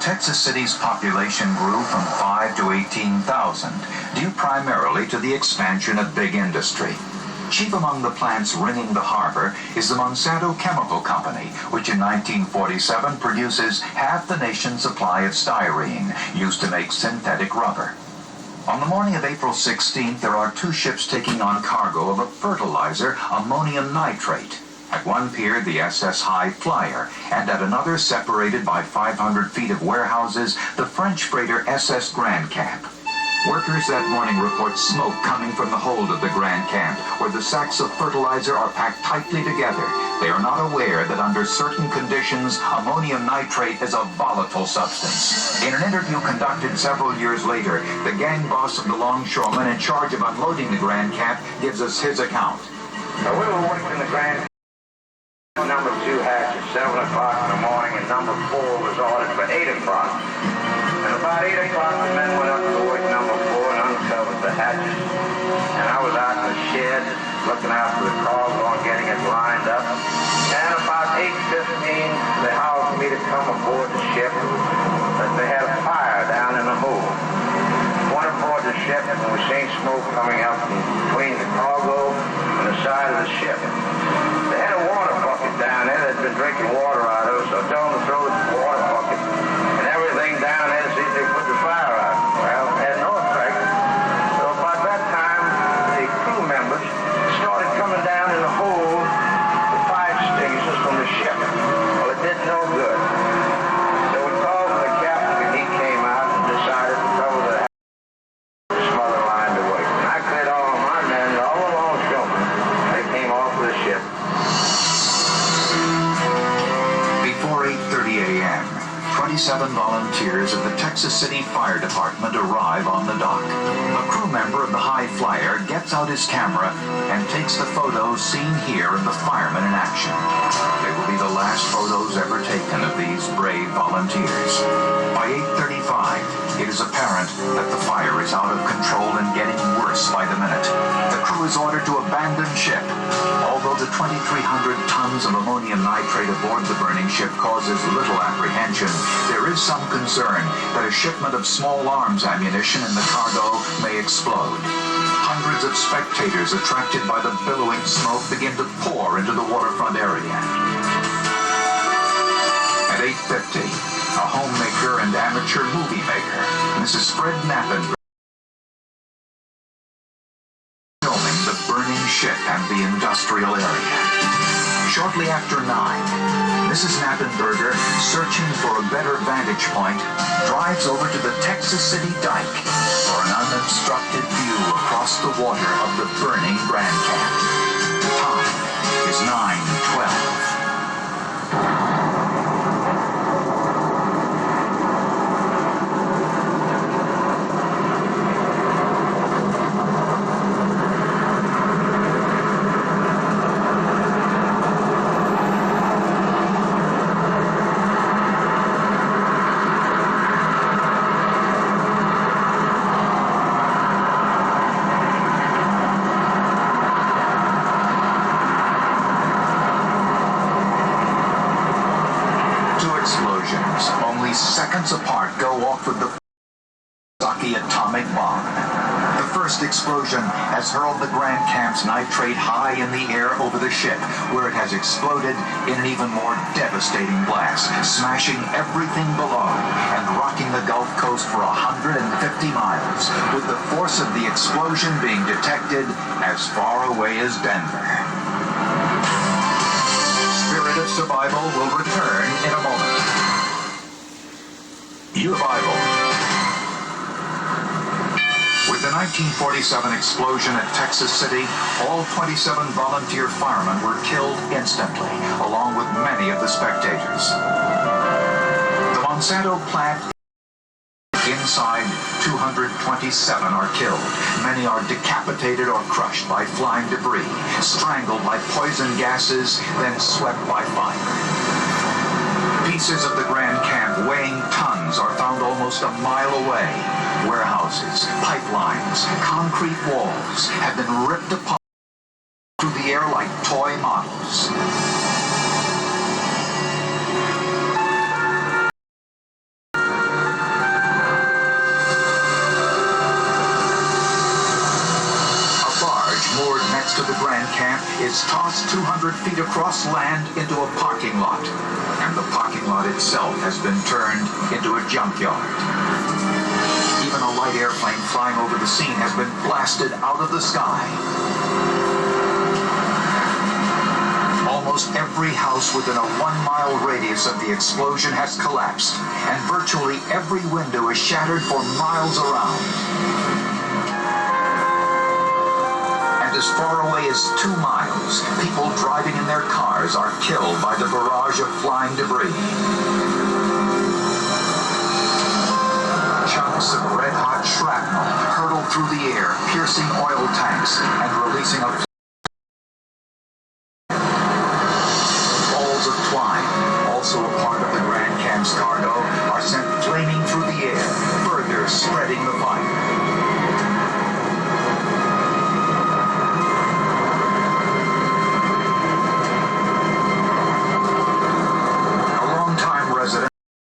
Texas City's population grew from 5 to 18,000, due primarily to the expansion of big industry. Chief among the plants ringing the harbor is the Monsanto Chemical Company, which in 1947 produces half the nation's supply of styrene, used to make synthetic rubber. On the morning of April 16th, there are two ships taking on cargo of a fertilizer, ammonium nitrate. At one pier, the SS High Flyer, and at another, separated by 500 feet of warehouses, the French freighter SS Grand Camp. Workers that morning report smoke coming from the hold of the Grand Camp, where the sacks of fertilizer are packed tightly together. They are not aware that under certain conditions, ammonium nitrate is a volatile substance. In an interview conducted several years later, the gang boss of the longshoremen in charge of unloading the Grand Camp gives us his account. We were working the Grand Camp. Number 2 hatch at 7 o'clock in the morning, and number 4 was ordered for 8 o'clock. And about 8 o'clock, the men went up to work number 4 and uncovered the hatches. And I was out in the shed looking after the cargo and getting it lined up. And about 8:15, they hauled me to come aboard the ship, but they had a fire down in the hold. Went aboard the ship, and we seen smoke coming out from between the cargo and the side of the ship. They had a water bucket down there. They'd been drinking water out of it, so I told them to throw the water bucket and everything down there to see if they put the fire out. Well, it had no effect. So about that time, the crew members started coming down in the hold with fire extinguishers from the ship. Well, it did no good. So we called for the captain, and he came out and decided to cover the smother line to work. And I cleared all of my men, all the longshoremen. They came off the ship. Before 8:30 a.m., 27 volunteers of the Texas City Fire Department arrive on the dock. A crew member of the High Flyer gets out his camera and takes the photos seen here of the firemen in action. They will be the last photos ever taken of these brave volunteers. By 8:35, it is apparent that the fire is out of control and getting worse by the minute. The crew is ordered to abandon ship. Although the 2,300 tons of ammonium nitrate aboard the burning ship causes little apprehension, there is some concern that a shipment of small arms ammunition in the cargo may explode. Hundreds of spectators attracted by the billowing smoke begin to pour into the waterfront area. At 8:50, a homemaker and amateur movie maker, Mrs. Fred Knappen, filming the burning ship and the industrial area. Shortly after 9, Mrs. Knappenberger, searching for a better vantage point, drives over to the Texas City Dike for an unobstructed view across the water of the burning Grand Camp. Time is 9:12. Explosions, only seconds apart, go off with the Nagasaki atomic bomb. The first explosion has hurled the Grand Camp's nitrate high in the air over the ship, where it has exploded in an even more devastating blast, smashing everything below and rocking the Gulf Coast for 150 miles, with the force of the explosion being detected as far away as Denver. Spirit of Survival will return in a moment. Survival. With the 1947 explosion at Texas City, all 27 volunteer firemen were killed instantly, along with many of the spectators. The Monsanto plant inside, 227 are killed. Many are decapitated or crushed by flying debris, strangled by poison gases, then swept by fire. Pieces of the Grand Camp weighing tons are found almost a mile away. Warehouses, pipelines, concrete walls have been ripped apart through the air like toy models. is tossed 200 feet across land into a parking lot, and the parking lot itself has been turned into a junkyard. Even a light airplane flying over the scene has been blasted out of the sky. Almost every house within a 1-mile radius of the explosion has collapsed, and virtually every window is shattered for miles around. And as far away as 2 miles, people driving in their cars are killed by the barrage of flying debris. Chunks of red-hot shrapnel hurtle through the air, piercing oil tanks and releasing a balls of twine, also a part of the Grand Camp's cargo,